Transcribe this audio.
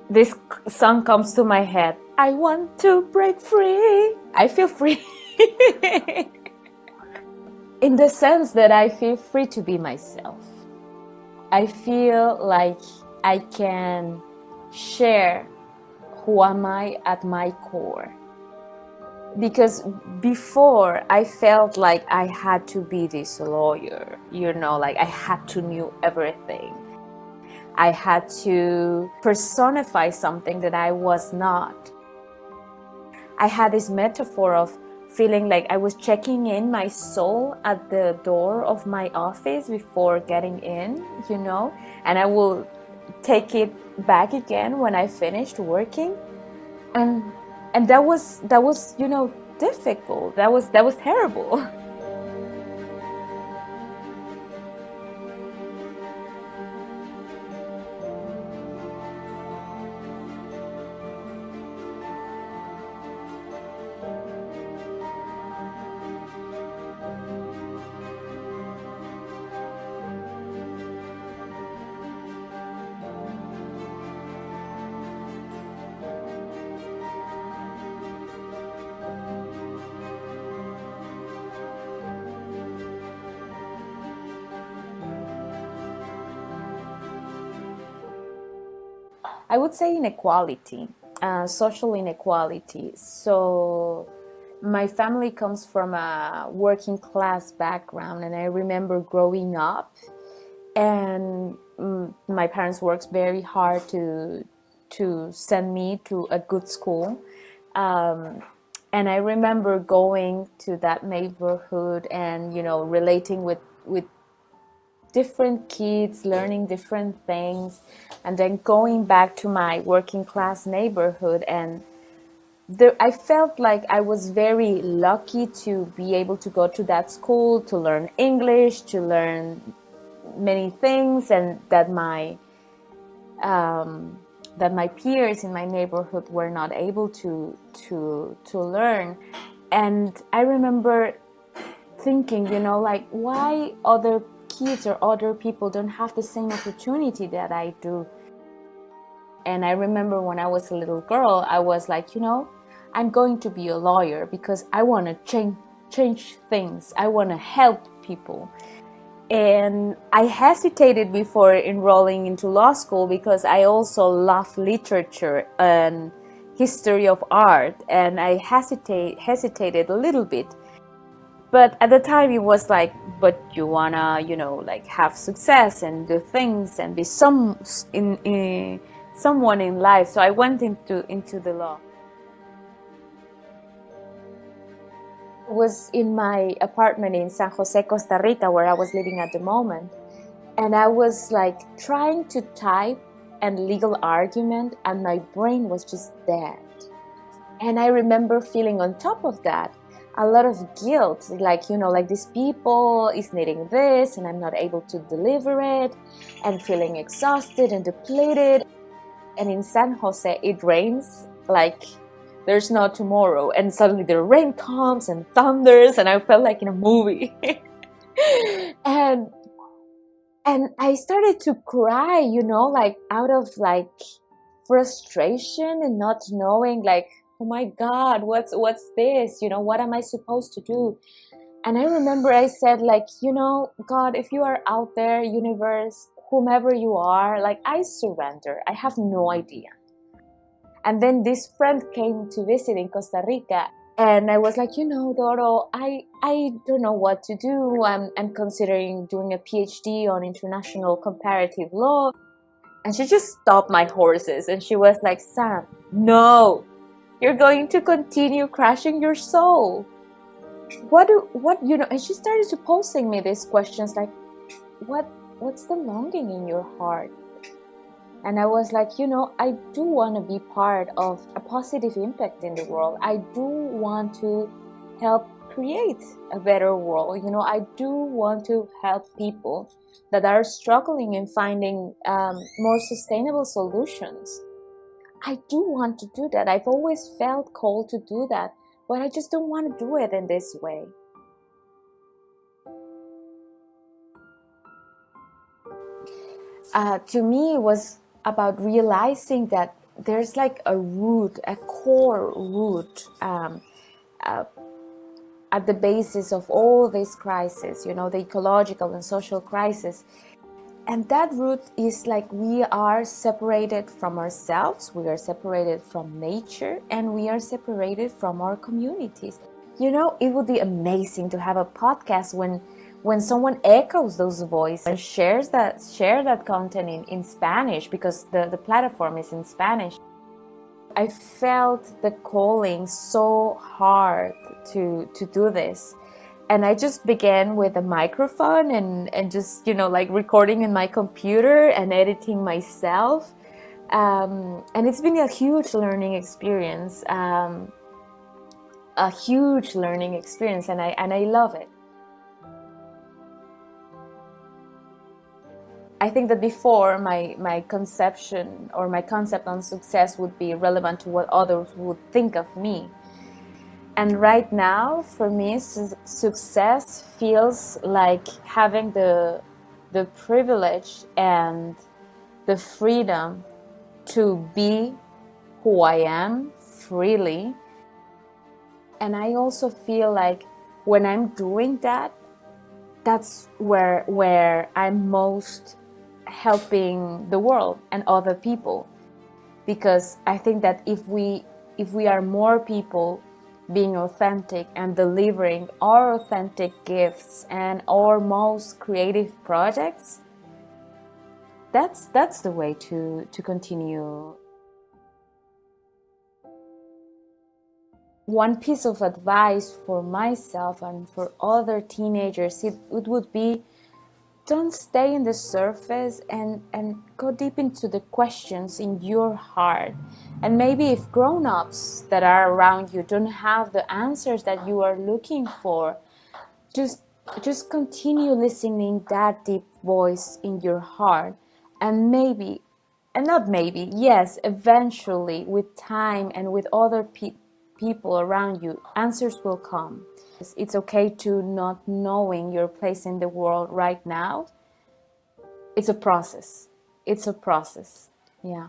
this song comes to my head. I want to break free. I feel free. In the sense that I feel free to be myself. I feel like I can share who am I at my core. Because before I felt like I had to be this lawyer, like I had to know everything. I had to personify something that I was not. I had this metaphor of feeling like I was checking in my soul at the door of my office before getting in, and I will take it back again when I finished working. And that was difficult. That was terrible. I would say inequality, social inequality. So my family comes from a working class background, and I remember growing up, and my parents worked very hard to send me to a good school. And I remember going to that neighborhood and relating with different kids, learning different things, and then going back to my working class neighborhood. And I felt like I was very lucky to be able to go to that school, to learn English, to learn many things, and that my peers in my neighborhood were not able to learn. And I remember thinking, like, why other kids or other people don't have the same opportunity that I do. And I remember when I was a little girl, I was like, I'm going to be a lawyer because I want to change things. I want to help people. And I hesitated before enrolling into law school because I also love literature and history of art, and I hesitated a little bit. But at the time it was like, but you wanna, like have success and do things and be someone in life. So I went into the law. I was in my apartment in San Jose, Costa Rica, where I was living at the moment. And I was like trying to type a legal argument, and my brain was just dead. And I remember feeling on top of that a lot of guilt, like, like these people is needing this and I'm not able to deliver it, and feeling exhausted and depleted. And in San Jose, it rains like there's no tomorrow. And suddenly the rain comes and thunders, and I felt like in a movie. and I started to cry, like out of like frustration and not knowing, like, oh my God, what's this? What am I supposed to do? And I remember I said, like, God, if you are out there, universe, whomever you are, like, I surrender. I have no idea. And then this friend came to visit in Costa Rica, and I was like, Doro, I don't know what to do. I'm considering doing a PhD on international comparative law. And she just stopped my horses, and she was like, Sam, no, you're going to continue crashing your soul. And she started to posing me these questions like, what's the longing in your heart? And I was like, I do want to be part of a positive impact in the world. I do want to help create a better world. I do want to help people that are struggling in finding more sustainable solutions. I do want to do that. I've always felt called to do that, but I just don't want to do it in this way. To me, it was about realizing that there's like a root, a core root, at the basis of all these crises, the ecological and social crisis. And that root is like we are separated from ourselves, we are separated from nature, and we are separated from our communities. It would be amazing to have a podcast when someone echoes those voices and share that content in Spanish, because the platform is in Spanish. I felt the calling so hard to do this. And I just began with a microphone and just, like recording in my computer and editing myself. And it's been a huge learning experience, and I love it. I think that before my conception or my concept on success would be relevant to what others would think of me. And right now, for me, success feels like having the privilege and the freedom to be who I am freely. And I also feel like when I'm doing that, that's where I'm most helping the world and other people. Because I think that if we are more people being authentic and delivering our authentic gifts and our most creative projects, that's the way to continue. One piece of advice for myself and for other teenagers, it would be, don't stay in the surface and go deep into the questions in your heart. And maybe if grown-ups that are around you don't have the answers that you are looking for, just continue listening that deep voice in your heart. And maybe, and not maybe, yes, eventually with time and with other people around you, answers will come. It's okay to not knowing your place in the world right now. It's a process. Yeah.